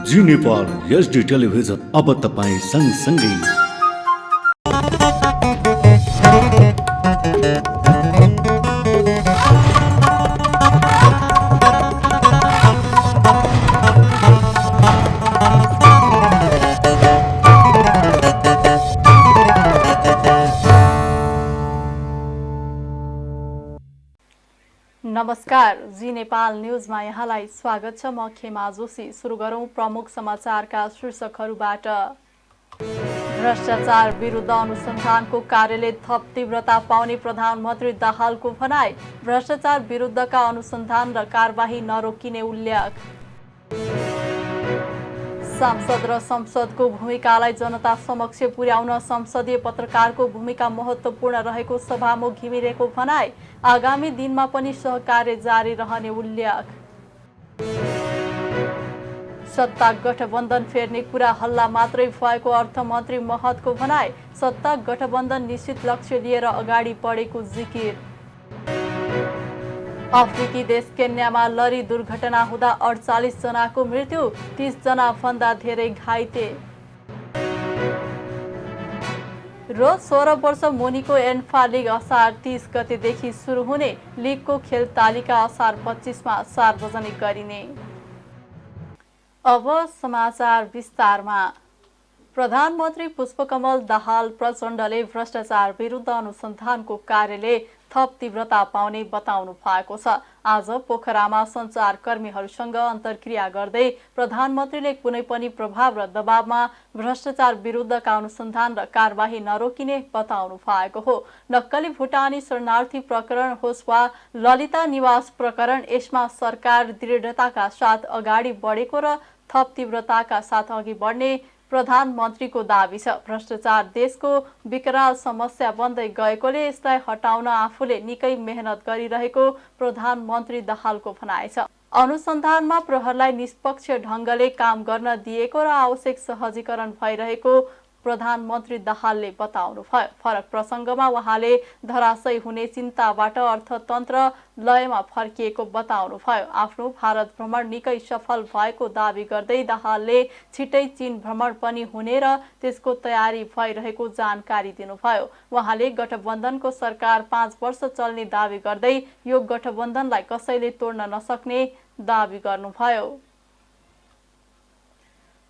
जी Nepal HD television अब तपाईँ सँगसँगै। नमस्कार, जी नेपाल न्यूजमा यहाँलाई स्वागत छ। म खेमा जोशी। सुरु गरौं प्रमुख समाचारका शीर्षकहरूबाट। भ्रष्टाचार विरुद्ध अनुसन्धानको कार्यालय थप तीव्रता पाउने प्रधानमन्त्री दाहालको भनाई। भ्रष्टाचार विरुद्धका अनुसन्धान र कारबाही नरोकिने उल्लेख। सांसद र संसदको भूमिकालाई जनता समक्ष पुर्याउन संसदीय पत्रकारको भूमिका महत्त्वपूर्ण रहेको सभामुख घिमिरेको भनाई। आगामी दिनमा पनि सहकार्य जारी रहने उल्लेख। सत्ता गठबन्धन फेर्ने कुरा हल्ला मात्रै भएको अर्थमन्त्री महतको भनाई। सत्ता गठबन्धन निश्चित लक्ष्य लिएर अगाडि बढेको जिकिर। अफ्रिकी देश केन्यामा लरी दुर्घटना हुँदा 48 जनाको मृत्यु, 30 जना भन्दा धेरै घाइते। र 16 वर्ष मुनिको एन्फा लिग असार 30 गतेदेखि सुरु हुने। लिगको खेल तालिका असार 25 मा सार्वजनिक गरिने। अब समाचार विस्तारमा। प्रधानमन्त्री पुष्पकमल दाहाल प्रचण्डले भ्रष्टाचार विरुद्ध अनुसन्धानको कार्यालय थप तीव्रता पाउने बताउनु भएको छ। आज पोखरामा सञ्चारकर्मीहरूसँग अन्तर्क्रिया गर्दै प्रधानमन्त्रीले कुनै पनि प्रभाव र दबावमा भ्रष्टाचार विरुद्धका अनुसन्धान र कारबाही नरोकिने बताउनु भएको हो। नक्कली भुटानी शरणार्थी प्रकरण होस् वा ललिता निवास प्रकरण, यसमा सरकार दृढताका साथ अगाडि बढेको र थप तीव्रताका साथ अघि बढ्ने प्रधानमन्त्रीको दाबी छ। भ्रष्टाचार देशको विकराल समस्या बन्दै गएकोले यसलाई हटाउन आफूले निकै मेहनत गरिरहेको प्रधानमन्त्री दाहालको भनाइ छ। अनुसन्धानमा प्रहरलाई निष्पक्ष ढङ्गले काम गर्न दिएको र आवश्यक सहजीकरण भइरहेको प्रधानमन्त्री दाहालले बताउनु भयो। फरक प्रसङ्गमा उहाँले धराशयी हुने चिन्ताबाट अर्थतन्त्र लयमा फर्किएको बताउनु भयो। आफ्नो भारत भ्रमण निकै सफल भएको दावी गर्दै दाहालले छिट्टै चीन भ्रमण पनि हुने र त्यसको तयारी भइरहेको जानकारी दिनुभयो। उहाँले गठबन्धनको सरकार 5 वर्ष चल्ने दावी गर्दै यो गठबन्धनलाई कसैले तोड्न नसक्ने दावी गर्नुभयो।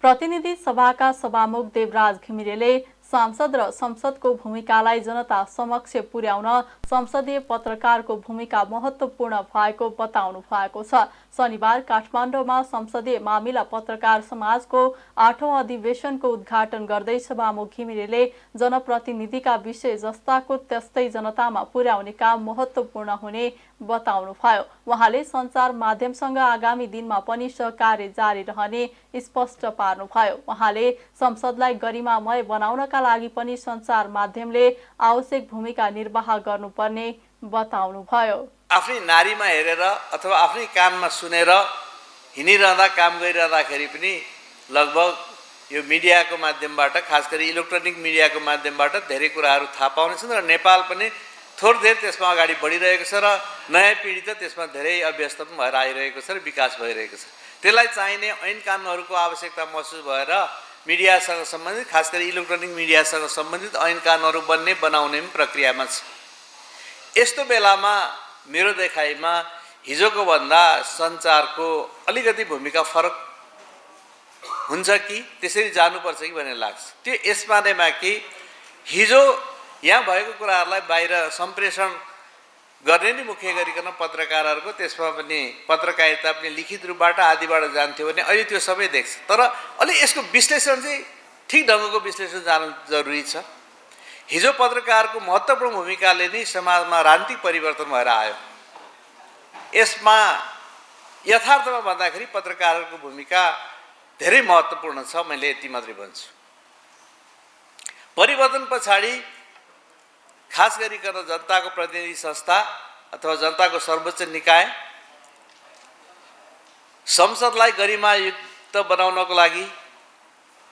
प्रतिनिधि सभाका सभामुख देवराज घिमिरेले सांसद र संसदको भूमिकालाई जनता समक्ष पुर्याउन संसदीय पत्रकारको भूमिका महत्त्वपूर्ण भएको बताउनु भएको छ। शनिबार काठमाडौँमा संसदीय मामिला पत्रकार समाजको 8औं अधिवेशनको उद्घाटन गर्दै सभामुख घिमिरेले जनप्रतिनिधिका विषय जस्ताको त्यस्तै जनतामा पुर्याउने काम महत्त्वपूर्ण हुने बताउनु भयो। उहाँले सञ्चार माध्यमसँग आगामी दिनमा पनि सहकार्य जारी रहने स्पष्ट पार्नुभयो। उहाँले संसदलाई गरिमामय बनाउनका लागि पनि सञ्चार माध्यमले आवश्यक भूमिका निर्वाह गर्नुपर्ने बताउनुभयो। आफ्नै नारीमा हेरेर अथवा आफ्नै कानमा सुनेर हिँडिरहँदा काम गरिरहँदाखेरि पनि लगभग यो मिडियाको माध्यमबाट, खास गरी इलेक्ट्रोनिक मिडियाको माध्यमबाट धेरै कुराहरू थाहा पाउनेछन् र नेपाल पनि थोर त्यसमा अगाडि बढिरहेको छ र नयाँ पिँढी त त्यसमा धेरै अभ्यस्त पनि भएर आइरहेको छ र विकास भइरहेको छ। त्यसलाई चाहिने ऐन कानुनहरूको आवश्यकता महसुस भएर मिडियासँग सम्बन्धित, खास गरी इलेक्ट्रोनिक मिडियासँग सम्बन्धित ऐन कानुनहरू बनाउने पनि प्रक्रियामा छ। यस्तो बेलामा मेरो देखाइमा हिजोको भन्दा सञ्चारको अलिकति भूमिका फरक हुन्छ कि त्यसरी जानुपर्छ कि भन्ने लाग्छ। त्यो यसमानेमा कि हिजो यहाँ भएको कुराहरूलाई बाहिर सम्प्रेषण गर्ने नै मुख्य गरिकन पत्रकारहरूको, त्यसमा पनि पत्रकारिता पनि लिखित रूपबाट आदिबाट जान्थ्यो भने अहिले त्यो सबै देख्छ। तर अलि यसको विश्लेषण चाहिँ ठिक ढङ्गको विश्लेषण जानु जरुरी छ। हिजो पत्रकारको महत्त्वपूर्ण भूमिकाले नै समाजमा राजनीतिक परिवर्तन भएर आयो। यसमा यथार्थमा भन्दाखेरि पत्रकारहरूको भूमिका धेरै महत्त्वपूर्ण छ। मैले यति मात्रै भन्छु। परिवर्तन पछाडि खास गरिकन जनताको प्रतिनिधि संस्था अथवा जनताको सर्वोच्च निकाय संसदलाई गरिमायुक्त बनाउनको लागि,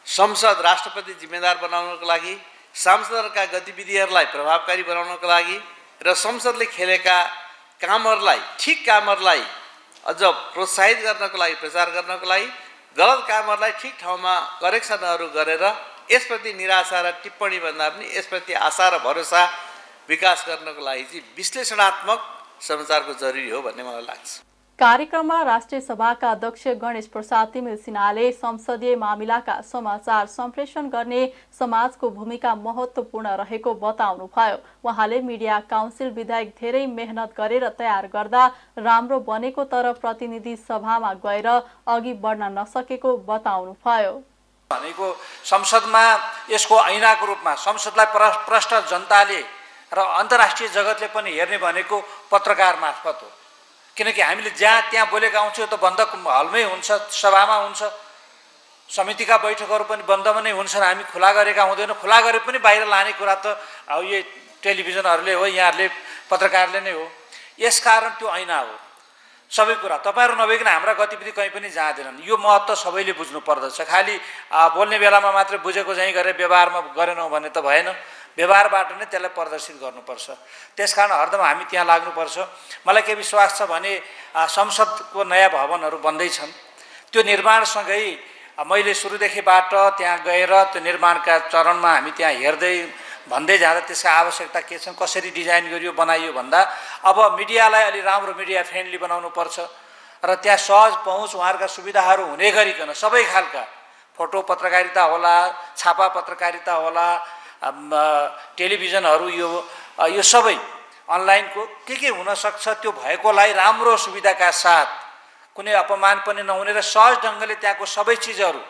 संसद राष्ट्रपति जिम्मेदार बनाउनको लागि, सांसदहरूका गतिविधिहरूलाई प्रभावकारी बनाउनको लागि र संसदले खेलेका कामहरूलाई, ठिक कामहरूलाई अझ प्रोत्साहित गर्नको लागि, प्रचार गर्नको लागि गलत कामहरूलाई ठिक ठाउँमा करेक्सनहरू गरेर यसप्रति निराशा र टिप्पणी भन्दा पनि यसप्रति आशा र भरोसा विकास गर्नको लागि चाहिँ विश्लेषणात्मक समाचारको जरुरी हो भन्ने मलाई लाग्छ। कार्यक्रममा राष्ट्रिय सभाका अध्यक्ष गणेश प्रसाद तिमिल सिन्हाले संसदीय मामिलाका समाचार सम्प्रेषण गर्ने समाजको भूमिका महत्त्वपूर्ण रहेको बताउनुभयो। उहाँले मिडिया काउन्सिल विधेयक धेरै मेहनत गरेर तयार गर्दा राम्रो बनेको तर प्रतिनिधि सभामा गएर अघि बढ्न नसकेको बताउनुभयो। भनेको संसदमा यसको ऐनाको रूपमा संसदलाई प्रष्ट जनताले र अन्तर्राष्ट्रिय जगतले पनि हेर्ने भनेको पत्रकार मार्फत हो। किनकि हामीले जहाँ त्यहाँ बोलेका आउँछौँ त बन्द हलमै हुन्छ, सभामा हुन्छ, समितिका बैठकहरू पनि बन्दमा नै हुन्छन्। हामी खुला गरेका हुँदैन, खुला गरे पनि बाहिर लाने कुरा त अब यो टेलिभिजनहरूले हो, यहाँहरूले पत्रकारले नै हो। यसकारण त्यो ऐना हो सबै कुरा। तपाईँहरू नभइकन हाम्रा गतिविधि कहीँ पनि जाँदैनन्। यो महत्त्व सबैले बुझ्नु पर्दछ। खालि बोल्ने बेलामा मात्रै बुझेको चाहिँ गरेर व्यवहारमा गरेनौँ भने त भएन। व्यवहारबाट नै त्यसलाई प्रदर्शित गर्नुपर्छ। त्यसकारण हरदम हामी त्यहाँ लाग्नुपर्छ। मलाई के विश्वास छ भने संसदको नयाँ भवनहरू बन्दैछन्। त्यो निर्माणसँगै मैले सुरुदेखिबाट त्यहाँ गएर त्यो निर्माणका चरणमा हामी त्यहाँ हेर्दै भन्दै जाँदा त्यसका आवश्यकता के छन्, कसरी डिजाइन गरियो बनाइयो भन्दा अब मिडियालाई अलि राम्रो मिडिया फ्रेन्डली बनाउनुपर्छ र त्यहाँ सहज पहुँच उहाँहरूका सुविधाहरू हुने गरिकन सबै खालका फोटो पत्रकारिता होला, छापा पत्रकारिता होला, टेलिभिजनहरू यो सबै अनलाइनको के हुनसक्छ त्यो भएकोलाई राम्रो सुविधाका साथ कुनै अपमान पनि नहुने र सहज ढङ्गले त्यहाँको सबै चिजहरू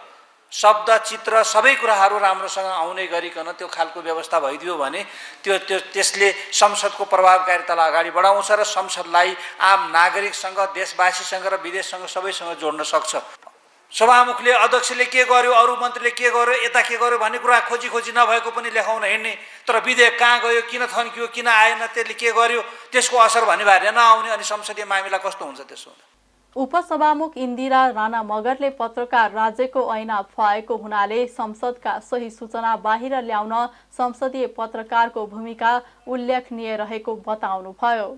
शब्द चित्र सबै कुराहरू राम्रोसँग आउने गरिकन त्यो खालको व्यवस्था भइदियो भने त्यसले संसदको प्रभावकारितालाई अगाडि बढाउँछ र संसदलाई आम नागरिकसँग, देशवासीसँग र विदेशसँग सबैसँग जोड्न सक्छ। सभामुखले अध्यक्षले के गर्यो, अरू मन्त्रीले के गर्यो, यता के गर्यो भन्ने कुरा खोजी नभएको पनि लेखाउन हिँड्ने, तर विधेयक कहाँ गयो, किन थन्कियो, किन आएन, त्यसले के गर्यो, त्यसको असर भन्ने भएर नआउने, अनि संसदीय मामिला कस्तो हुन्छ त्यसो हुँदा। उपसभामुख इन्दिरा राणा मगरले पत्रकार राज्यको ऐना भएको हुनाले संसदका सही सूचना बाहिर ल्याउन संसदीय पत्रकारको भूमिका उल्लेखनीय रहेको बताउनुभयो।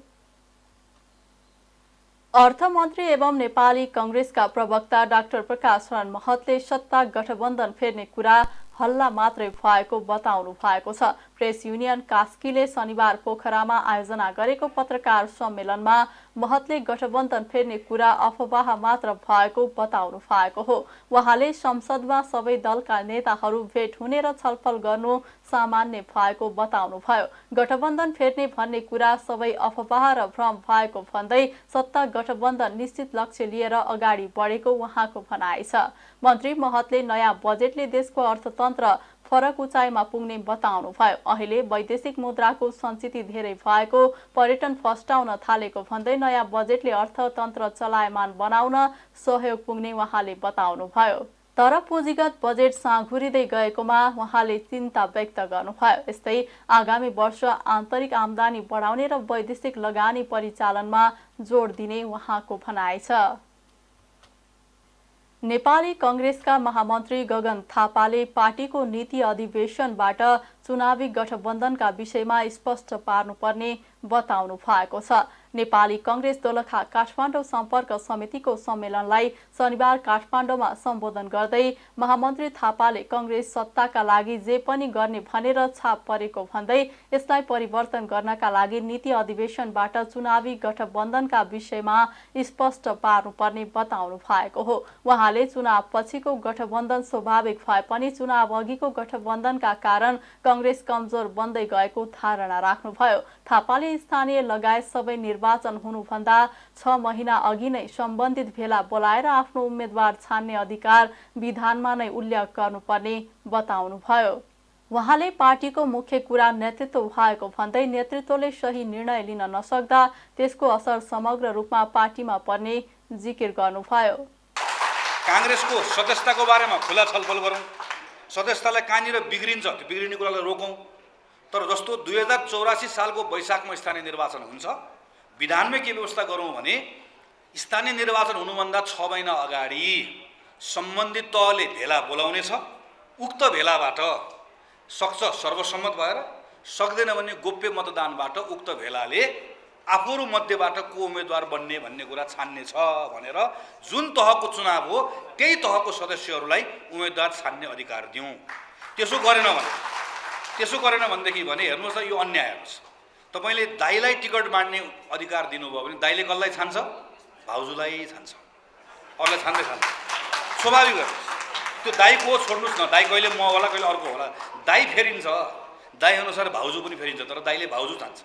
अर्थमन्त्री एवं नेपाली कांग्रेसका प्रवक्ता डाक्टर प्रकाश शरण महतले सत्ता गठबन्धन फेर्ने कुरा हल्ला मात्रै भएको बताउनु भएको छ। प्रेस युनियन कास्कीले शनिबार पोखरामा आयोजना गरेको पत्रकार सम्मेलनमा महतले गठबन्धन फेर्ने कुरा अफवाह मात्र भएको बताउनु भएको हो। उहाँले संसदमा सबै दलका नेताहरू भेट हुने र छलफल गर्नु सामान्य भएको बताउनुभयो। गठबन्धन फेर्ने भन्ने कुरा सबै अफवाह र भ्रम भएको भन्दै सत्ता गठबन्धन निश्चित लक्ष्य लिएर अगाडि बढेको उहाँको भनाइ छ। मन्त्री महतले नयाँ बजेटले देशको अर्थतन्त्र फरक उचाइमा पुग्ने बताउनुभयो। अहिले वैदेशिक मुद्राको सञ्चिति धेरै भएको, पर्यटन फस्टाउन थालेको भन्दै नयाँ बजेटले अर्थतन्त्र चलायमान बनाउन सहयोग पुग्ने उहाँले बताउनुभयो। तर पुँजीगत बजेट साँघुरिँदै गएकोमा उहाँले चिन्ता व्यक्त गर्नुभयो। यस्तै आगामी वर्ष आन्तरिक आम्दानी बढाउने र वैदेशिक लगानी परिचालनमा जोड दिने उहाँको भनाइ छ। नेपाली कांग्रेसका महामन्त्री गगन थापाले पार्टीको नीति अधिवेशनबाट चुनावी गठबन्धनका विषयमा स्पष्ट पार्नुपर्ने बताउनु भएको छ। नेपाली कांग्रेस दोलखा काठमाडौँ सम्पर्क समितिको सम्मेलनलाई शनिबार काठमाडौँमा सम्बोधन गर्दै महामन्त्री थापाले कांग्रेस सत्ताका लागि जे पनि गर्ने भनेर छाप परेको भन्दै यसलाई परिवर्तन गर्नका लागि नीति अधिवेशनबाट चुनावी गठबन्धनका विषयमा स्पष्ट पार्नुपर्ने बताउनु भएको हो। उहाँले चुनाव पछिको गठबन्धन स्वाभाविक भए पनि चुनाव अघिको गठबन्धनका कारण कांग्रेस कमजोर बन्दै गएको धारणा राख्नुभयो। थापाले स्थानीय लगायत सबै निर्वाचन हुनुभन्दा 6 महिना अघि नै सम्बन्धित भेला बोलाएर आफ्नो उम्मेद्वार छान्ने अधिकार विधानमा नै उल्लेख गर्नुपर्ने बताउनुभयो। उहाँले पार्टीको मुख्य कुरा नेतृत्व भएको भन्दै नेतृत्वले सही निर्णय लिन नसक्दा त्यसको असर समग्र रूपमा पार्टीमा पर्ने जिकिर गर्नुभयो। कांग्रेसको सदस्यताको बारेमा खुला छलफल गरौँ, सदस्यतालाई कहाँनिर बिग्रिन्छ त्यो बिग्रिने कुरालाई रोकौँ। तर जस्तो 2084 सालको वैशाखमा स्थानीय निर्वाचन हुन्छ, विधानमै के व्यवस्था गरौँ भने स्थानीय निर्वाचन हुनुभन्दा 6 महिना अगाडि सम्बन्धित तहले भेला बोलाउनेछ, उक्त भेलाबाट सक्छ सर्वसम्मत भएर, सक्दैन भने गोप्य मतदानबाट उक्त भेलाले आफूहरू मध्येबाट को उम्मेदवार बन्ने भन्ने कुरा छान्ने छ भनेर जुन तहको चुनाव हो त्यही तहको सदस्यहरूलाई उम्मेदवार छान्ने अधिकार दिउँ। त्यसो गरेन भनेदेखि भने हेर्नुहोस् त यो अन्याय हेर्नुहोस्, तपाईँले दाइलाई टिकट बाँड्ने अधिकार दिनुभयो भने दाइले कसलाई छान्छ? भाउजूलाई छान्छ, अरूलाई छान्दै छान्छ। स्वाभाविक हेर्नुहोस्, त्यो दाइ को छोड्नुहोस् न, दाइ कहिले म होला कहिले अर्को होला, दाइ फेरिन्छ, दाइ अनुसार भाउजू पनि फेरिन्छ, तर दाइले भाउजू छान्छ।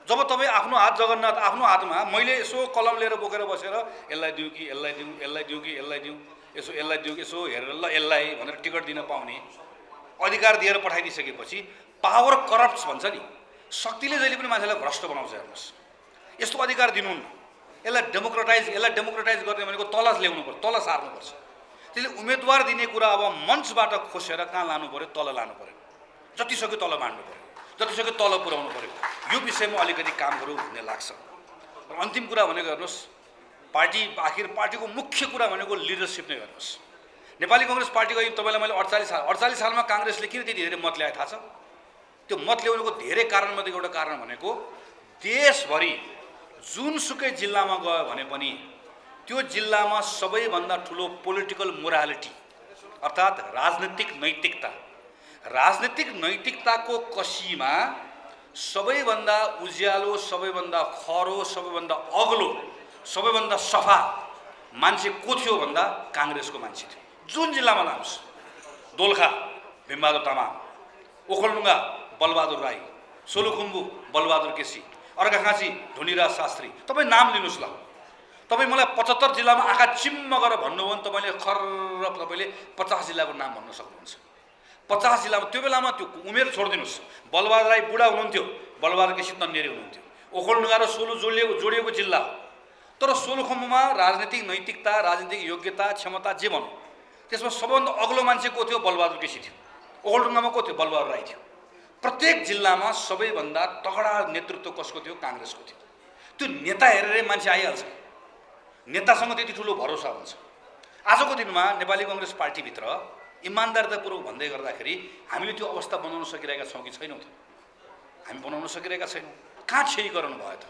जब तपाईँ आफ्नो हात जगन्नाथ आफ्नो हातमा मैले यसो कलम लिएर बोकेर बसेर यसलाई दिउँ कि यसलाई दिउँ, यसलाई दिउँ कि यसलाई दिउँ, यसो यसलाई दिउँ, यसो हेरेर ल यसलाई भनेर टिकट दिन पाउने अधिकार दिएर पठाइदिइसकेपछि पावर करप्ट्स भन्छ नि, शक्तिले जहिले पनि मान्छेलाई भ्रष्ट बनाउँछ। हेर्नुहोस्, यस्तो अधिकार दिनुहुन्न। यसलाई डेमोक्रेटाइज गर्ने भनेको तल ल्याउनु पर्छ, तल सार्नुपर्छ। त्यसले उम्मेदवार दिने कुरा अब मञ्चबाट खोसेर कहाँ लानु पऱ्यो? तल लानु पऱ्यो, जतिसक्यो तल बाँड्नु पऱ्यो, जतिसक्यो तल पुर्याउनु पऱ्यो। यो विषयमा अलिकति काम गरौँ भन्ने लाग्छ। र अन्तिम कुरा भनेको हेर्नुहोस्, पार्टीको मुख्य कुरा भनेको लिडरसिप नै। हेर्नुहोस्, नेपाली कांग्रेस पार्टीको तपाईँलाई मैले 48 सालमा कांग्रेसले किन त्यति धेरै मत ल्याए थाहा छ? त्यो मत ल्याउनुको धेरै कारणमध्ये एउटा कारण भनेको देशभरि जुनसुकै जिल्लामा गयो भने पनि त्यो जिल्लामा सबैभन्दा ठुलो पोलिटिकल मोरालिटी अर्थात् राजनीतिक नैतिकताको कसीमा सबैभन्दा उज्यालो, सबैभन्दा खरो, सबैभन्दा अग्लो, सबैभन्दा सफा मान्छे को थियो भन्दा कांग्रेसको मान्छे थियो। जुन जिल्लामा लानुहोस्, दोलखा भीमबहादुर तामाङ, ओखलढुङ्गा बलबहादुर राई, सोलुखुम्बु बलबहादुर केसी, अर्घाखाँची धुनीराज शास्त्री, तपाईँ नाम लिनुहोस् ल। तपाईँ मलाई 75 जिल्लामा आँखा चिम्म गरेर भन्नुभयो भने तपाईँले खर्र तपाईँले 50 जिल्लाको नाम भन्न सक्नुहुन्छ। 50 जिल्लामा त्यो बेलामा त्यो उमेर छोडिदिनुहोस्, बलबहादुर राई बुढा हुनुहुन्थ्यो, बलबहादुर केसी तन्नेरी हुनुहुन्थ्यो। ओखलढुङ्गा र सोलु जोडिएको जिल्ला हो, तर सोलुखुम्बुमा राजनीतिक नैतिकता, राजनीतिक योग्यता, क्षमता जे भनौँ त्यसमा सबैभन्दा अग्लो मान्छे को थियो? बलबहादुर केसी थियो। ओखलढुङ्गामा को थियो? बलबहादुर राई थियो। प्रत्येक जिल्लामा सबैभन्दा तगडा नेतृत्व कसको थियो? कांग्रेसको थियो। त्यो नेता हेरेरै मान्छे आइहाल्छ, नेतासँग त्यति ठुलो भरोसा हुन्छ। आजको दिनमा नेपाली कांग्रेस पार्टीभित्र इमान्दारितापूर्वक भन्दै गर्दाखेरि हामीले त्यो अवस्था बनाउन सकिरहेका छौँ कि छैनौँ त? हामी बनाउन सकिरहेका छैनौँ। कहाँ क्षयीकरण भयो त?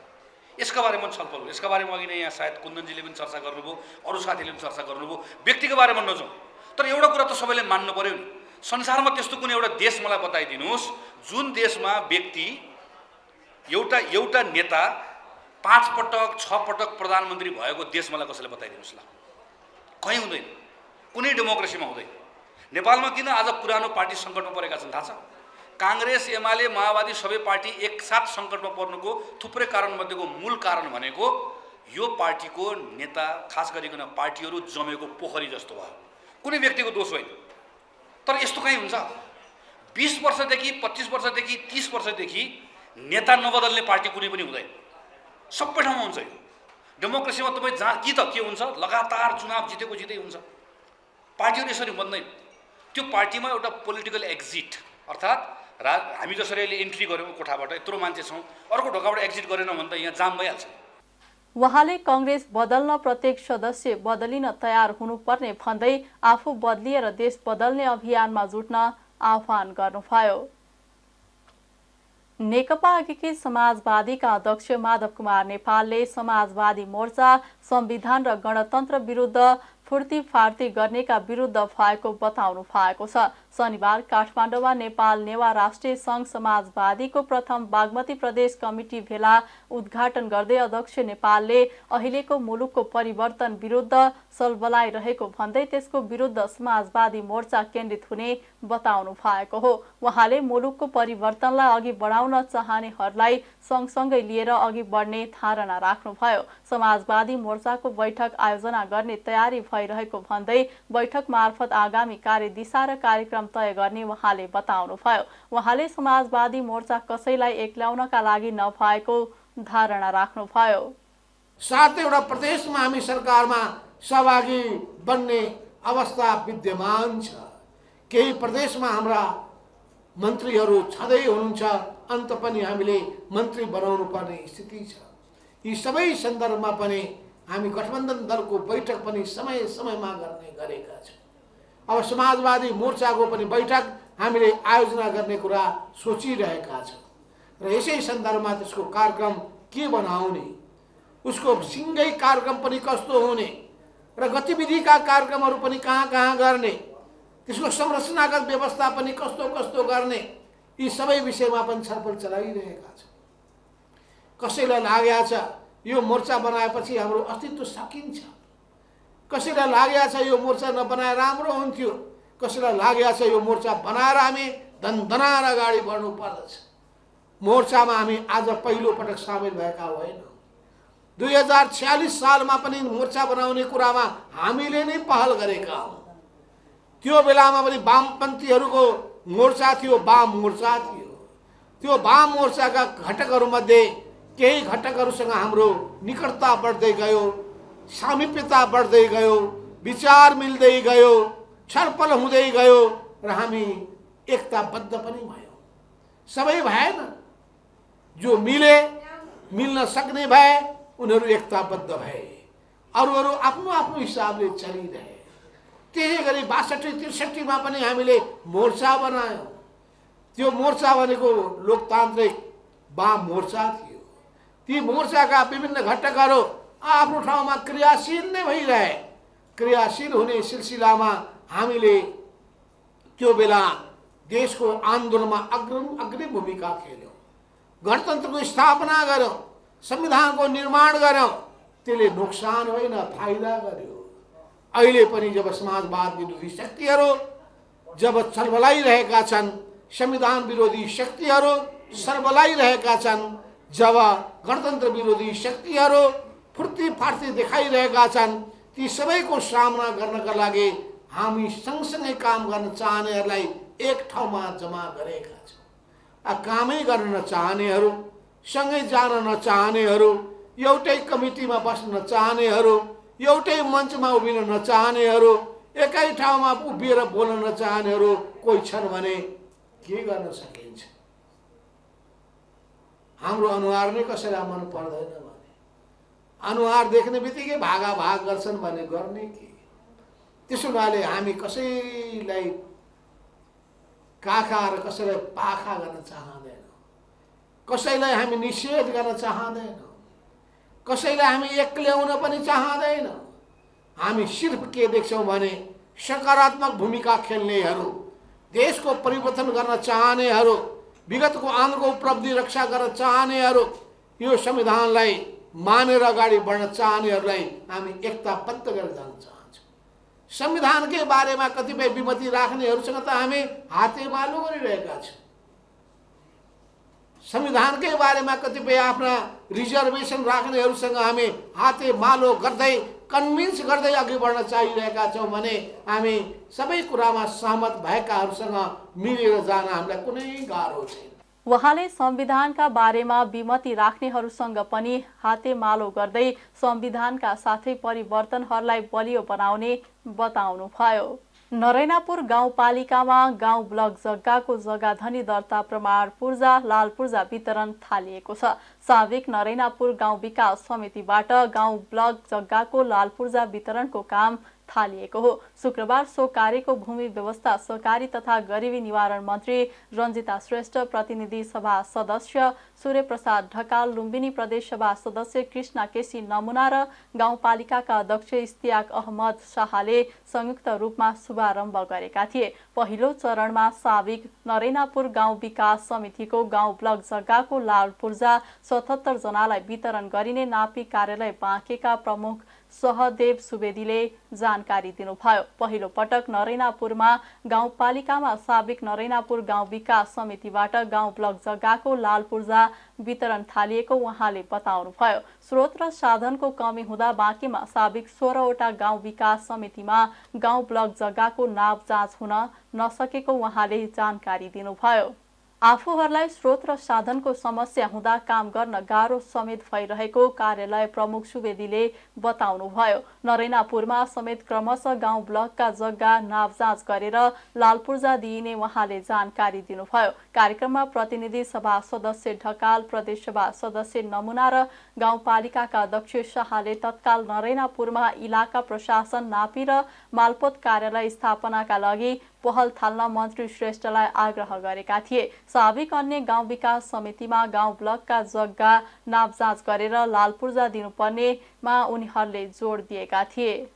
यसका बारेमा छलफल हो। यसका बारेमा अघि नै यहाँ सायद कुन्दनजीले पनि चर्चा गर्नुभयो, अरू साथीले पनि चर्चा गर्नुभयो। व्यक्तिको बारेमा नजाउँ, तर एउटा कुरा त सबैले मान्नु पर्यो नि, संसारमा त्यस्तो कुनै एउटा देश मलाई बताइदिनुहोस् जुन देशमा व्यक्ति एउटा नेता 5 पटक 6 पटक प्रधानमन्त्री भएको देश मलाई कसैले बताइदिनुहोस् ल। कहीँ हुँदैन, कुनै डेमोक्रेसीमा हुँदैन। नेपालमा किन आज पुरानो पार्टी सङ्कटमा परेका छन् थाहा छ? कांग्रेस, एमाले, माओवादी सबै पार्टी एकसाथ सङ्कटमा पर्नुको थुप्रै कारणमध्येको मूल कारण भनेको यो पार्टीको नेता, खास गरिकन पार्टीहरू जमेको पोखरी जस्तो भयो। कुनै व्यक्तिको दोष होइन। तर यस्तो कहीँ हुन्छ? 20 वर्षदेखि 25 वर्षदेखि 30 वर्षदेखि नेता नबदल्ने पार्टी कुनै पनि हुँदैन। सबै ठाउँमा हुन्छ यो डेमोक्रेसीमा। तपाईँ जहाँ कि त के हुन्छ, लगातार चुनाव जितेको हुन्छ। पार्टीहरू यसरी बन्दैन। त्यो पार्टीमा एउटा पोलिटिकल एक्जिट अर्थात् हामी जसरी अहिले इन्ट्री गऱ्यौँ कोठाबाट, यत्रो मान्छे छौँ, अर्को ढोकाबाट एक्जिट गरेन भने त यहाँ जाम भइहाल्छ। उहाँले कांग्रेस बदल्न प्रत्येक सदस्य बदलिन तयार हुनुपर्ने भन्दै आफू बदलिएर देश बदल्ने अभियानमा जुट्न आह्वान गर्नुभयो। नेकपा एकीकृत समाजवादीका अध्यक्ष माधव कुमार नेपालले समाजवादी मोर्चा संविधान र गणतन्त्र विरुद्ध फुर्ती गर्नेका विरुद्ध भएको बताउनु भएको छ। शनिबार काठमाडौँमा नेपाल नेवा राष्ट्रिय संघ समाजवादीको प्रथम बागमती प्रदेश कमिटी भेला उद्घाटन गर्दै अध्यक्ष नेपालले अहिलेको मुलुकको परिवर्तन विरुद्ध सलबलाइरहेको भन्दै त्यसको विरुद्ध समाजवादी मोर्चा केन्द्रित हुने बताउनु भएको हो। उहाँले मुलुकको परिवर्तनलाई अघि बढाउन चाहनेहरूलाई सँगसँगै लिएर अघि बढ्ने धारणा राख्नुभयो। समाजवादी मोर्चाको बैठक आयोजना गर्ने तयारी भइरहेको भन्दै बैठक मार्फत आगामी कार्यदिशा र कार्यक्रम तय गर्ने उहाँले बताउनुभयो। उहाँले समाजवादी मोर्चा कसैलाई एक्ल्याउनका लागि नभएको धारणा राख्नुभयो। 7वटा प्रदेशमा हामी सरकारमा सहभागी बन्ने अवस्था विद्यमान छ। केही प्रदेशमा हाम्रा मन्त्रीहरू छँदै हुनुहुन्छ, अन्त पनि हामीले मन्त्री बनाउनु पर्ने स्थिति छ। यी सबै सन्दर्भमा पनि हामी गठबन्धन दलको बैठक पनि समय समयमा गर्ने गरेका छौँ। अब समाजवादी मोर्चाको पनि बैठक हामीले आयोजना गर्ने कुरा सोचिरहेका छौँ र यसै सन्दर्भमा त्यसको कार्यक्रम के बनाउने, उसको सिँगै कार्यक्रम पनि कस्तो हुने र गतिविधिका कार्यक्रमहरू पनि कहाँ कहाँ गर्ने, त्यसको संरचनागत व्यवस्था पनि कस्तो कस्तो गर्ने, यी सबै विषयमा पनि छलफल चलाइरहेका छौँ। कसैलाई लागेको छ यो मोर्चा बनाएपछि हाम्रो अस्तित्व सकिन्छ, कसैलाई लागेको छ यो मोर्चा नबनाए राम्रो हुन्थ्यो, कसैलाई लागेको छ यो मोर्चा बनाएर हामी दनदनाएर अगाडि बढ्नु पर्दछ। मोर्चामा हामी आज पहिलो पटक सामेल भएका होइनौँ। 2046 सालमा पनि मोर्चा बनाउने कुरामा हामीले नै पहल गरेका हौँ। त्यो बेलामा पनि वामपन्थीहरूको मोर्चा थियो, वाम मोर्चा थियो। त्यो वाम मोर्चाका घटकहरूमध्ये केही घटकहरूसँग हाम्रो निकटता बढ्दै गयो, सामिप्यता बढ्दै गयो, विचार मिल्दै गयो, छलफल हुँदै गयो र हामी एकताबद्ध पनि भयौँ। सबै भएन, जो मिल्न सक्ने भए उनीहरू एकताबद्ध भए, अरूहरू आफ्नो आफ्नो हिसाबले चलिरहे। त्यसै गरी 62-63 पनि हामीले मोर्चा बनायौँ। त्यो मोर्चा भनेको लोकतान्त्रिक वाम मोर्चा थियो। ती मोर्चाका विभिन्न घटकहरू आफ्नो ठाउँमा क्रियाशील नै भइरहे। क्रियाशील हुने सिलसिलामा हामीले त्यो बेला देशको आन्दोलनमा अग्रिम भूमिका खेल्यौँ। गणतन्त्रको स्थापना गर्यौँ, संविधानको निर्माण गर्यौँ। त्यसले नोक्सान होइन, फाइदा गर्यो। अहिले पनि जब समाजवाद विरोधी शक्तिहरू जब चलबलाइरहेका छन्, संविधान विरोधी शक्तिहरू सरबलाइरहेका छन्, जब गणतन्त्र विरोधी शक्तिहरू फुर्ती फार्ती देखाइरहेका छन्, ती सबैको सामना गर्नका लागि हामी सँगसँगै काम गर्न चाहनेहरूलाई एक ठाउँमा जम्मा गरेका छौँ। कामै गर्न नचाहनेहरू, सँगै जान नचाहनेहरू, एउटै कमिटीमा बस्न नचाहनेहरू, एउटै मञ्चमा उभिन नचाहनेहरू, एकै ठाउँमा उभिएर बोल्न नचाहनेहरू कोही छन् भने के गर्न सकिन्छ? हाम्रो अनुहार नै कसैलाई मन पर्दैन भने, अनुहार देख्ने बित्तिकै भागाभाग गर्छन् भने गर्ने के? त्यसो हुनाले हामी कसैलाई काखा र कसैलाई पाखा गर्न चाहँदैनौँ, कसैलाई हामी निषेध गर्न चाहँदैनौँ, कसैलाई हामी एक्ल्याउन पनि चाहँदैनौँ। हामी सिर्फ के देख्छौँ भने सकारात्मक भूमिका खेल्नेहरू, देशको परिवर्तन गर्न चाहनेहरू, विगतको आन्दोलनको उपलब्धि रक्षा गर्न चाहनेहरू, यो संविधानलाई मानेर अगाडि बढ्न चाहनेहरूलाई हामी एकताबद्ध गरेर जान चाहन्छौँ। संविधानकै बारेमा कतिपय विमति राख्नेहरूसँग त हामी हातेमालो गरिरहेका छौँ। संविधानकै बारेमा कतिपय आफ्ना रिजर्भेसन राख्नेहरूसँग हामी हातेमालो गर्दै कन्भिन्स गर्दै अघि बढ्न चाहिरहेका छौँ भने हामी सबै कुरामा सहमत भएकाहरूसँग मिलेर जान हामीलाई कुनै गाह्रो छैन। उहाँले संविधानका बारेमा विमति राख्नेहरूसँग पनि हातेमालो गर्दै संविधानका साथै परिवर्तनहरूलाई बलियो बनाउने बताउनुभयो। नरैनापुर गाउँपालिकामा गाउँ ब्लक जग्गाको जग्गाधनी दर्ता प्रमाण पूर्जा लाल पूर्जा वितरण थालिएको छ। साविक नरैनापुर गाउँ विकास समितिबाट गाउँ ब्लक जग्गाको लाल पूर्जा वितरणको काम थालिएको हो। शुक्रबार सो कार्यको भूमि व्यवस्था सहकारी तथा गरिबी निवारण मन्त्री रञ्जिता श्रेष्ठ, प्रतिनिधि सभा सदस्य सूर्य प्रसाद ढकाल, लुम्बिनी प्रदेश सभा सदस्य कृष्णा केसी नमुना र गाउँपालिकाका अध्यक्ष इस्तियाक अहमद शाहले संयुक्त रूपमा शुभारम्भ गरेका थिए। पहिलो चरणमा साविक नरैनापुर गाउँ विकास समितिको गाउँ ब्लक जग्गाको लाल पूर्जा 77 जनालाई वितरण गरिने नापी कार्यालय बाँकेका प्रमुख सहदेव सुवेदीले जानकारी दिनुभयो। पहिलो पटक नरैनापुरमा गाउँपालिकामा साविक नरैनापुर गाउँ विकास समितिबाट गाउँ ब्लक जग्गाको लाल पूर्जा वितरण थालिएको उहाँले बताउनुभयो। स्रोत र साधनको कमी हुँदा बाँकीमा साविक 16वटा गाउँ विकास समितिमा गाउँ ब्लक जग्गाको नाप जाँच हुन नसकेको उहाँले जानकारी दिनुभयो। आफूहरूलाई स्रोत र साधनको समस्या हुँदा काम गर्न गाह्रो समेत भइरहेको कार्यालय प्रमुख सुवेदीले बताउनुभयो। नरैनापुरमा समेत क्रमशः गाउँ ब्लकका जग्गा नाप जाँच गरेर लाल पूर्जा दिइने उहाँले जानकारी दिनुभयो। कार्यक्रममा प्रतिनिधि सभा सदस्य ढकाल, प्रदेश सभा सदस्य नमुना र गाउँपालिकाका अध्यक्ष शाहले तत्काल नरैनापुरमा इलाका प्रशासन नापी र मालपोत कार्यालय स्थापनाका लागि पहल थाल्न मन्त्री श्रेष्ठलाई आग्रह गरेका थिए। स्वाभाविक अन्य गाउँ विकास समितिमा गाउँ ब्लकका जग्गा नापजाँच गरेर लाल पूर्जा दिनुपर्नेमा उनीहरूले जोड दिएका थिए।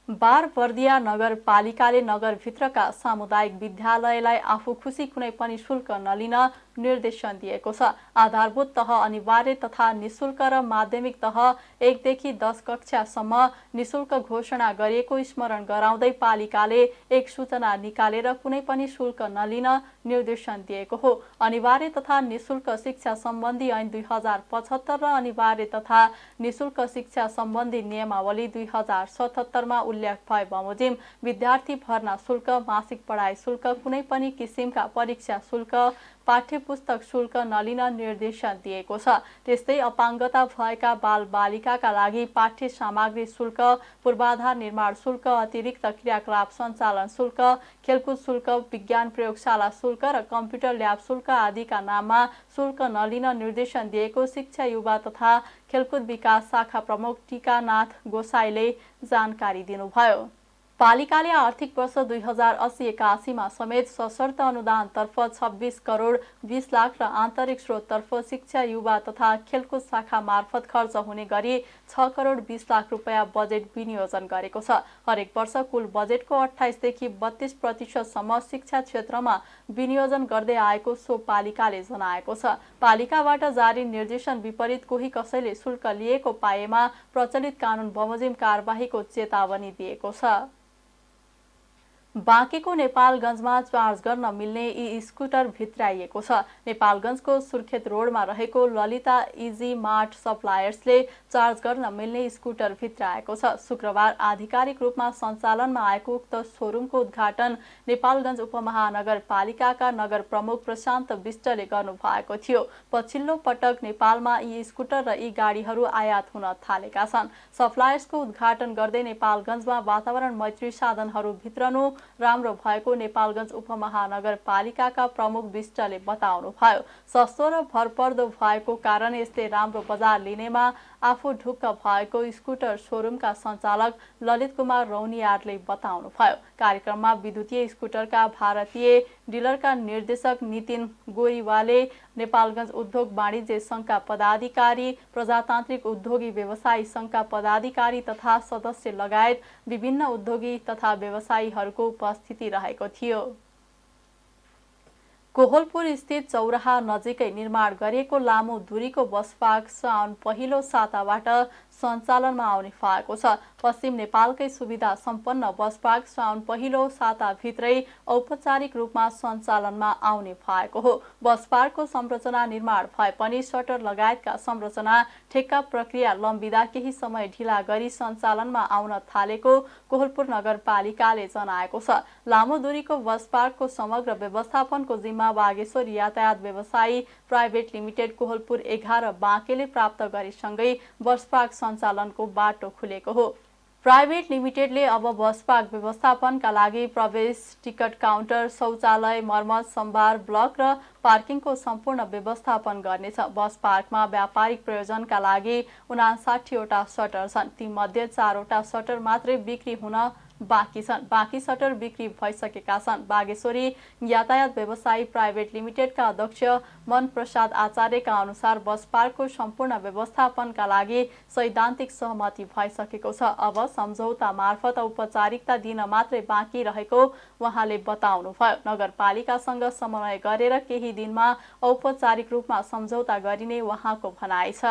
बारबर्दिया नगरपालिकाले नगरभित्रका सामुदायिक विद्यालयलाई आफू खुसी कुनै पनि शुल्क नलिन निर्देशन दिएको छ। आधारभूत तह अनिवार्य तथा निशुल्क र माध्यमिक तह 1 देखि 10 कक्षासम्म निशुल्क घोषणा गरिएको स्मरण गराउँदै पालिकाले एक सूचना निकालेर कुनै पनि शुल्क नलिन निर्देशन दिएको हो। अनिवार्य तथा निशुल्क शिक्षा सम्बन्धी ऐन 2075 र अनिवार्य तथा निशुल्क शिक्षा सम्बन्धी नियमावली 2077 मा उल्लेख भए बमोजिम विद्यार्थी भर्ना शुल्क, मासिक पढाइ शुल्क, कुनै पनि किसिमका परीक्षा शुल्क, पाठ्य पुस्तक शुल्क नलिन निर्देशन दिएको छ। त्यस्तै अपाङ्गता भएका बालबालिकाका लागि पाठ्य सामग्री शुल्क, पूर्वाधार निर्माण शुल्क, अतिरिक्त क्रियाकलाप सञ्चालन शुल्क, खेलकुद शुल्क, विज्ञान प्रयोगशाला शुल्क र कम्प्युटर ल्याब शुल्क आदिका नाममा शुल्क नलिन निर्देशन दिएको शिक्षा, युवा तथा खेलकुद विकास शाखा प्रमुख टीकानाथ गोसाईले जानकारी दिनुभयो। पालिकाले आर्थिक वर्ष 2080-81 मा समेत सशर्त अनुदानतर्फ 26 करोड 20 लाख र आन्तरिक स्रोततर्फ शिक्षा, युवा तथा खेलकुद शाखा मार्फत खर्च हुने गरी 6 करोड 20 लाख रुपैयाँ बजेट विनियोजन गरेको छ। हरेक वर्ष कुल बजेटको 28 देखि 32% सम्म शिक्षा क्षेत्रमा विनियोजन गर्दै आएको सो पालिकाले जनाएको छ। पालिकाबाट जारी निर्देशन विपरीत कोही कसैले शुल्क लिएको पाएमा प्रचलित कानुन बमोजिम कारबाहीको चेतावनी दिएको छ। बाँकेको नेपालगञ्जमा चार्ज गर्न मिल्ने ई-स्कुटर भित्राइएको छ। नेपालगञ्जको सुर्खेत रोडमा रहेको ललिता इजी मार्ट सप्लायर्सले चार्ज गर्न मिल्ने स्कुटर भित्राएको छ। शुक्रबार आधिकारिक रूपमा सञ्चालनमा आएको उक्त सोरुमको उद्घाटन नेपालगञ्ज उपमहानगरपालिकाका नगर प्रमुख प्रशान्त विष्टले गर्नुभएको थियो। पछिल्लो पटक नेपालमा ई-स्कुटर र ई-गाडीहरू आयात हुन थालेका छन्। सप्लायर्सको उद्घाटन गर्दै नेपालगञ्जमा वातावरण मैत्री साधनहरू भित्रनु राम्रो भएको नेपालगञ्ज उपमहानगरपालिकाका प्रमुख विष्टले बताउनुभयो। सस्तो र भरपर्दो भएको कारण यसले राम्रो बजार लिनेमा आफू ढुक्क भएको स्कुटर सोरुमका सञ्चालक ललित कुमार रौनियारले बताउनुभयो। कार्यक्रममा विद्युतीय स्कुटरका भारतीय डिलरका निर्देशक नितिन गोरीवाले, नेपालगञ्ज उद्योग वाणिज्य सङ्घका पदाधिकारी, प्रजातान्त्रिक उद्योगी व्यवसायी सङ्घका पदाधिकारी तथा सदस्य लगायत विभिन्न उद्योगी तथा व्यवसायीहरूको उपस्थिति रहेको थियो। कोहलपुर स्थित चौराहा नजिकै निर्माण गरिएको लामो दूरीको बस पार्क साउन पहिलो साताबाट सञ्चालनमा आउने भएको छ। पश्चिम नेपालकै सुविधा सम्पन्न बस पार्क साउन पहिलो साताभित्रै औपचारिक रूपमा सञ्चालनमा आउने भएको हो। बस पार्कको संरचना निर्माण भए पनि सटर लगायतका संरचना ठेक्का प्रक्रिया लम्बिँदा केही समय ढिला गरी सञ्चालनमा आउन थालेको कोहलपुर नगरपालिकाले जनाएको छ। लामो दूरीको बस पार्कको समग्र व्यवस्थापनको जिम्मा बागेश्वर यातायात व्यवसायी प्राइभेट लिमिटेड कोहलपुर 11 बाँकेले प्राप्त गरेसँगै बस पार्क सञ्चालनको बाटो खुलेको हो। प्राइभेट लिमिटेडले अब बस पार्क व्यवस्थापनका लागि प्रवेश, टिकट काउन्टर, शौचालय, मर्मत, सम्भार, ब्लक र पार्किङको सम्पूर्ण व्यवस्थापन गर्नेछ। बस पार्कमा व्यापारिक प्रयोजनका लागि 59 वटा सटर छन्। तीमध्ये 4 वटा सटर मात्रै बिक्री हुन बाँकी छन्। बाँकी सटर बिक्री भइसकेका छन्। बागेश्वरी यातायात व्यवसायी प्राइभेट लिमिटेडका अध्यक्ष मन प्रसाद आचार्यका अनुसार बस पार्कको सम्पूर्ण व्यवस्थापनका लागि सैद्धान्तिक सहमति भइसकेको छ। अब सम्झौता मार्फत औपचारिकता दिन मात्रै बाँकी रहेको उहाँले बताउनुभयो। नगरपालिकासँग समन्वय गरेर केही दिनमा औपचारिक रूपमा सम्झौता गरिने उहाँको भनाइ छ।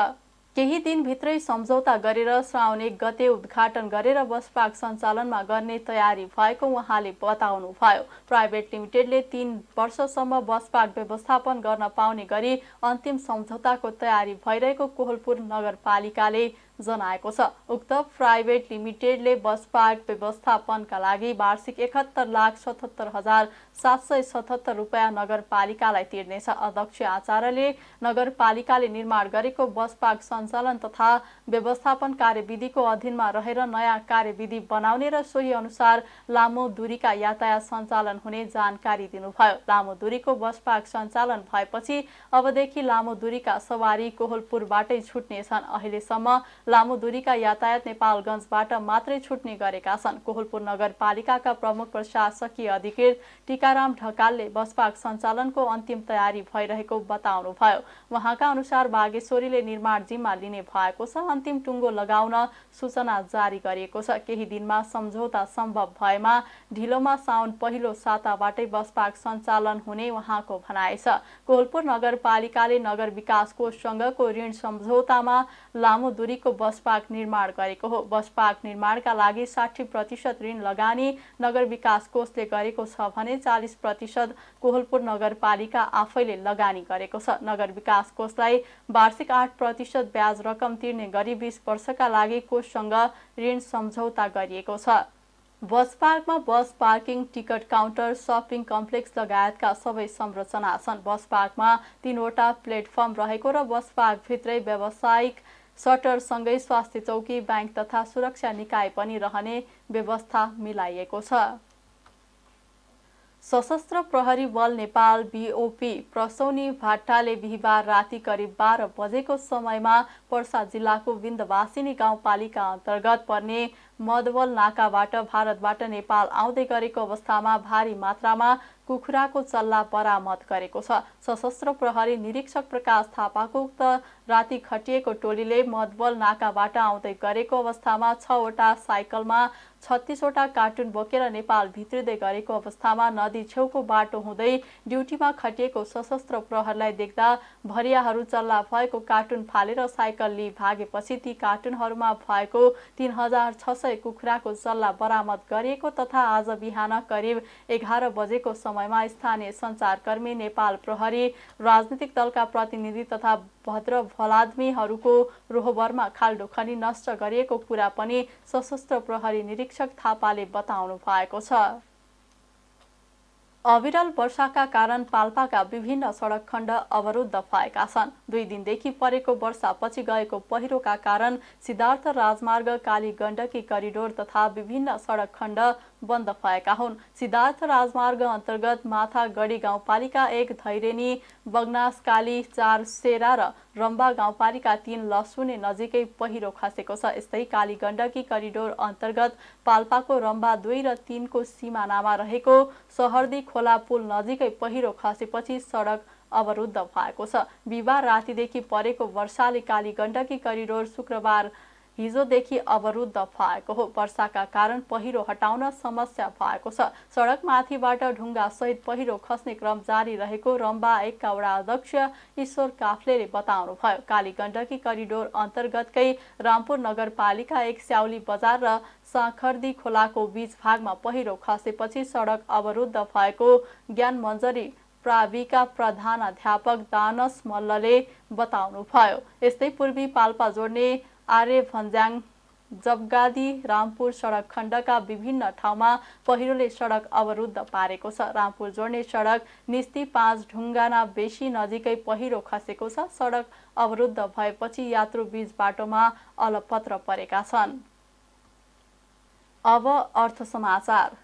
केही दिनभित्रै सम्झौता गरेर श्रावण 1 गते उद्घाटन गरेर बस पार्क सञ्चालनमा गर्ने तयारी भएको उहाँले बताउनुभयो। प्राइभेट लिमिटेडले 3 वर्षसम्म बस पार्क व्यवस्थापन गर्न पाउने गरी अन्तिम सम्झौताको तयारी भइरहेको कोहलपुर नगरपालिकाले जनाएको छ। उक्त प्राइभेट लिमिटेडले बस पार्क व्यवस्थापनका लागि वार्षिक 71,77,777 रुपैयाँ नगरपालिकालाई तिर्नेछ। अध्यक्ष आचार्यले नगरपालिकाले निर्माण गरेको बस पार्क सञ्चालन तथा व्यवस्थापन कार्यविधिको अधीनमा रहेर नयाँ कार्यविधि बनाउने र सोही अनुसार लामो दूरीका यातायात सञ्चालन हुने जानकारी दिनुभयो। लामो दूरीको बस पार्क सञ्चालन भएपछि अबदेखि लामो दूरीका सवारी कोहलपुरबाटै छुट्नेछन्। अहिलेसम्म लामो दूरीका यातायात नेपालगञ्जबाट मात्रै छुट्ने गरेका छन्। कोहलपुर नगरपालिकाका प्रमुख प्रशासकीय अधिकृत टीकाराम ढकालले बसपार्क सञ्चालनको अन्तिम तयारी भइरहेको बताउनुभयो। उहाँका अनुसार बागेश्वरीले निर्माण जिम्मा लिने भएको छ। अन्तिम टुङ्गो लगाउन सूचना जारी गरिएको छ। केही दिनमा सम्झौता सम्भव भएमा ढिलोमा साउन पहिलो साताबाटै बसपार्क सञ्चालन हुने उहाँको भनाइ छ। कोहलपुर नगरपालिकाले नगर विकास कोषसँगको ऋण सम्झौतामा लामो दूरीको बसपार्क निर्माण गरेको हो। बसपार्क निर्माणका लागि 60% ऋण लगानी नगर विकास कोषले गरेको छ भने 40% कोहलपुर नगरपालिका आफैले लगानी गरेको छ। नगर विकास कोषलाई वार्षिक 8% ब्याज रकम तिर्ने गरी 20 वर्षका लागि कोषसँग ऋण सम्झौता गरिएको छ। बस पार्कमा bus parking, ticket counter, shopping complex लगायतका सबै संरचना छन्। बस पार्कमा 3वटा प्लेटफर्म रहेको र बस पार्कभित्रै व्यावसायिक सटरसँगै स्वास्थ्य चौकी, बैंक तथा सुरक्षा निकाय पनि रहने व्यवस्था मिलाइएको छ। सशस्त्र प्रहरी बल नेपाल BOP प्रसौनी भाट्टाले बिहिबार राति करिब 12 बजेको समयमा पर्सा जिल्लाको विन्ध्यवासिनी गाउँपालिका अन्तर्गत पर्ने मदवल नाकाबाट भारतबाट नेपाल आउँदै गरेको अवस्थामा भारी मात्रामा कुखुराको चल्ला बरामद गरेको छ। सशस्त्र प्रहरी निरीक्षक प्रकाश थापाको उक्त राति खटिएको टोलीले मदवल नाकाबाट आउँदै गरेको अवस्थामा 6वटा साइकलमा 36वटा कार्टुन बोकेर नेपाल भित्रिँदै गरेको अवस्थामा नदी छेउको बाटो हुँदै ड्युटीमा खटिएको सशस्त्र प्रहरीलाई देख्दा भरियाहरू चल्ला भएको कार्टुन फालेर साइकल लिई भागेपछि ती कार्टुनहरूमा भएको 3600 कुखुराको चल्ला बरामद गरिएको तथा आज बिहान करिब 11 बजेको समयमा स्थानीय सञ्चारकर्मी, नेपाल प्रहरी, राजनीतिक दलका प्रतिनिधि तथा भद्र भलाद्मीहरूको रोहबरमा खाल्डो खनी नष्ट गरिएको कुरा पनि सशस्त्र प्रहरी निरीक्षक थापाले बताउनु भएको छ। अविरल वर्षाका कारण पाल्पाका विभिन्न सडक खण्ड अवरुद्ध भएका छन्। 2 दिनदेखि परेको वर्षापछि गएको पहिरोका कारण सिद्धार्थ राजमार्ग, काली गण्डकी करिडोर तथा विभिन्न सडक खण्ड बन्द भएका हुन्। सिद्धार्थ राजमार्ग अन्तर्गत माथागढी गाउँपालिका 1, धैरेनी, बगनास, काली 4, सेरा र रम्बा गाउँपालिका 3 लसुने नजिकै पहिरो खसेको छ। यस्तै काली गण्डकी करिडोर अन्तर्गत पाल्पाको रम्बा 2 र 3 को सिमानामा रहेको सहर्दी खोला पुल नजिकै पहिरो खसेपछि सडक अवरुद्ध भएको छ। बिहिबार रातिदेखि परेको वर्षाले काली गण्डकी करिडोर शुक्रबार हिजोदेखि अवरुद्ध भएको हो। वर्षाका कारण पहिरो हटाउन समस्या भएको छ। सडक माथिबाट ढुङ्गा सहित पहिरो खस्ने क्रम जारी रहेको रम्बा 1 का वडा अध्यक्ष ईश्वर काफ्लेले बताउनुभयो। काली गण्डकी करिडोर अन्तर्गतकै रामपुर नगरपालिका 1 स्याउली बजार र साखर्दी खोलाको बीच भागमा पहिरो खसेपछि सडक अवरुद्ध भएको ज्ञान मञ्जरी प्राविका प्रधानाध्यापक दानस मल्लले बताउनुभयो। यस्तै पूर्वी पाल्पा जोड्ने आर्य भन्ज्याङ, जबगादी, रामपुर सडक खण्डका विभिन्न ठाउँमा पहिरोले सडक अवरुद्ध पारेको छ। रामपुर जोड्ने सडक निस्ती 5 ढुङ्गाना बेसी नजिकै पहिरो खसेको छ। सडक अवरुद्ध भएपछि यात्रु बीच बाटोमा अलपत्र परेका छन्। अब अर्थ समाचार।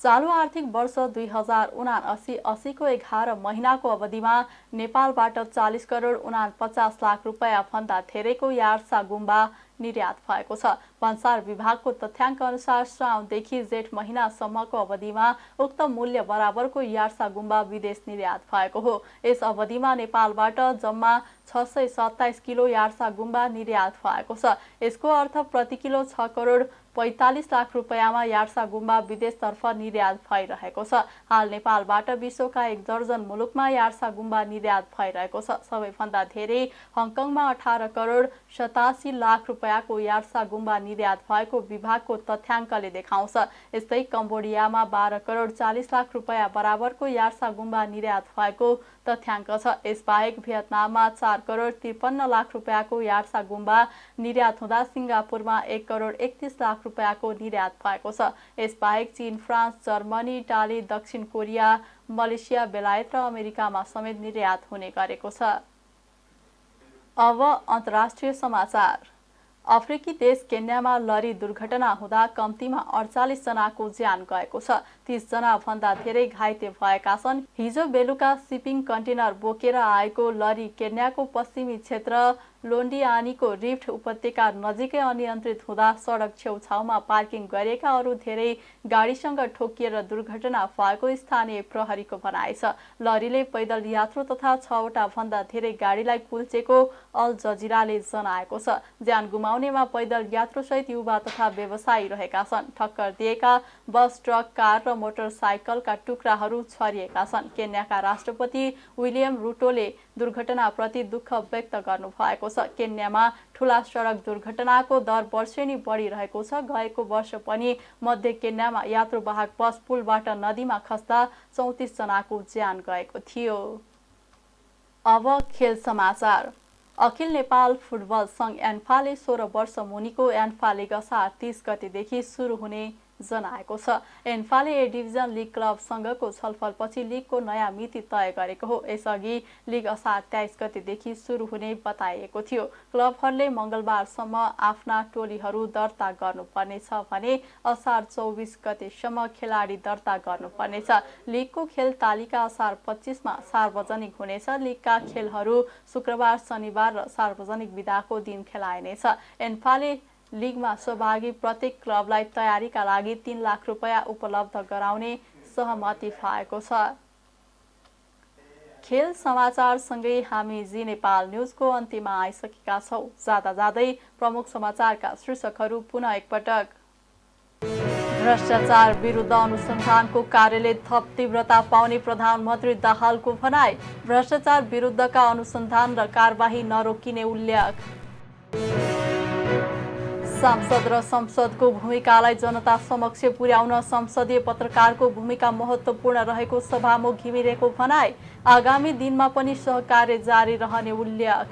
चालु आर्थिक वर्ष 2079-80 को 11 महिनाको अवधिमा नेपालबाट 40 करोड 49 लाख रुपैयाँ भन्दा धेरैको यार्सा गुम्बा निर्यात भएको छ। भन्सार विभागको तथ्याङ्क अनुसार श्रावणदेखि जेठ महिनासम्मको अवधिमा उक्त मूल्य बराबरको यार्सा गुम्बा विदेश निर्यात भएको हो। यस अवधिमा नेपालबाट जम्मा 627 किलो यार्सा गुम्बा निर्यात भएको छ। यसको अर्थ प्रति किलो 6 करोड 45 लाख रुपैयाँमा यार्सा गुम्बा विदेशतर्फ निर्यात भइरहेको छ। हाल नेपालबाट विश्वका 1 दर्जन मुलुकमा यार्सा गुम्बा निर्यात भइरहेको छ। सबैभन्दा धेरै हङकङमा 18 करोड 87 लाख रुपैयाँको यार्सा गुम्बा निर्यात भएको विभागको तथ्याङ्कले देखाउँछ। यस्तै कम्बोडियामा 12 करोड 40 लाख रुपैयाँ बराबरको यार्सा गुम्बा निर्यात भएको तथ्याङ्क छ। यसबाहेक भियतनाममा 4 करोड 53 लाख रुपैयाँको यार्सा गुम्बा निर्यात हुँदा सिङ्गापुरमा 1 करोड 31 लाख रुपैयाँको निर्यात भएको छ। यसबाहेक चीन, फ्रान्स, जर्मनी, इटाली, दक्षिण कोरिया, मलेसिया, बेलायत र अमेरिकामा समेत निर्यात हुने गरेको छ। अब अन्तर्राष्ट्रिय समाचार। अफ्रिकी देश केन्यामा लरी दुर्घटना हुँदा कम्तीमा 48 जनाको ज्यान गएको छ। 30 जना भन्दा धेरै घाइते भएका छन्। हिजो बेलुका सिपिङ कन्टेनर बोकेर आएको लरी केन्याको पश्चिमी क्षेत्र लोन्डियानीको रिफ्ट उपत्यका नजिकै अनियन्त्रित हुँदा सडक छेउछाउमा पार्किङ गरेका अरू धेरै गाडीसँग ठोकिएर दुर्घटना भएको स्थानीय प्रहरीको भनाइ छ। लरीले पैदल यात्रु तथा 6वटा भन्दा धेरै गाडीलाई कुल्चेको अल जजिराले जनाएको छ। ज्यान गुमाउनेमा पैदल यात्रुसहित युवा तथा व्यवसायी रहेका छन्। ठक्कर दिएका बस, ट्रक, कार र मोटरसाइकलका टुक्राहरू छरिएका छन्। केन्याका राष्ट्रपति विलियम रुटोले दुर्घटनाप्रति दुःख व्यक्त गर्नुभएको छ। केन्यामा ठूला सडक दुर्घटनाको दर वर्षेनी बढिरहेको छ। गएको वर्ष पनि मध्य केन्यामा यात्रुवाहक बस पुलबाट नदीमा खस्दा 34 जनाको ज्यान गएको थियो। अब खेल समाचार। अखिल नेपाल फुटबल संघ एन्फाले 16 वर्ष मुनिको एन्फा लीग असार 30 गतेदेखि सुरु हुने जनाएको छ। एन्फाले ए डिभिजन लीग क्लबसँगको छलफलपछि लीगको नयाँ मिति तय गरेको हो। यसअघि लीग असार 23 गतेदेखि सुरु हुने बताइएको थियो। क्लबहरूले मङ्गलबारसम्म आफ्ना टोलीहरू दर्ता गर्नुपर्नेछ भने असार 24 गतेसम्म खेलाडी दर्ता गर्नुपर्नेछ। लीगको खेल तालिका असार 25 मा सार्वजनिक हुनेछ। लीगका खेलहरू शुक्रबार, शनिबार र सार्वजनिक बिदाको दिन खेलाइनेछ। एन्फाले लीगमा सहभागी प्रत्येक क्लबलाई तयारीका लागि 3 लाख रुपैयाँ उपलब्ध गराउने सहमति भएको छ। खेल समाचारसँगै हामी जी नेपाल न्युजको अन्त्यमा आइसकेका छौँ। जाँदा जाँदै प्रमुख समाचारका शीर्षकहरू पुनः एकपटक। भ्रष्टाचार विरुद्ध अनुसन्धानको कार्यालय थप तीव्रता पाउने प्रधानमन्त्री दाहालको भनाई। भ्रष्टाचार विरुद्धका अनुसन्धान र कारबाही नरोकिने उल्लेख। सांसद र संसदको भूमिकालाई जनता समक्ष पुर्याउन संसदीय पत्रकारको भूमिका महत्त्वपूर्ण रहेको सभामुख घिमिरेको भनाई। आगामी दिनमा पनि सहकार्य जारी रहने उल्लेख।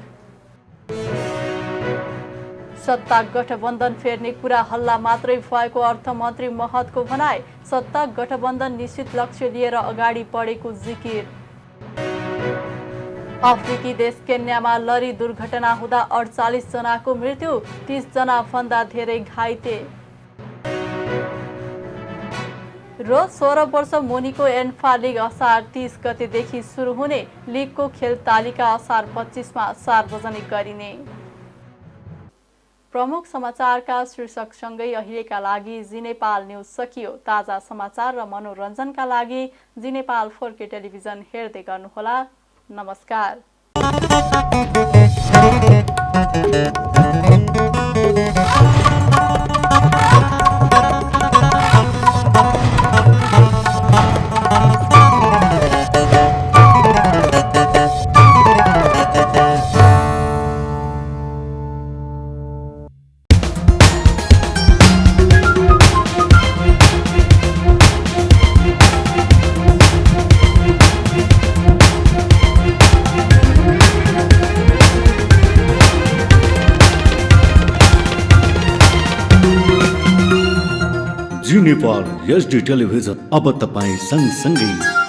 सत्ता गठबन्धन फेर्ने कुरा हल्ला मात्रै भएको अर्थमन्त्री महतको भनाई। सत्ता गठबन्धन निश्चित लक्ष्य लिएर अगाडि बढेको जिकिर। अफ्रिकी देश केन्यामा लरी दुर्घटना हुँदा 48 जनाको मृत्यु, 30 जना भन्दा धेरै घाइते। र 16 वर्ष मुनिको एन्फा लीग असार 30 गतेदेखि सुरु हुने। लीगको खेल तालिका असार 25 मा सार्वजनिक गरिने। प्रमुख समाचारका शीर्षकसँगै अहिलेका लागि जी नेपाल न्युज सकियो। ताजा समाचार र मनोरञ्जनका लागि जी नेपाल 4K टेलिभिजन हेर्दै गर्नुहोला। नमस्कार। जी नेपाल HD टेलिभिजन अब तपाईँ सँगसँगै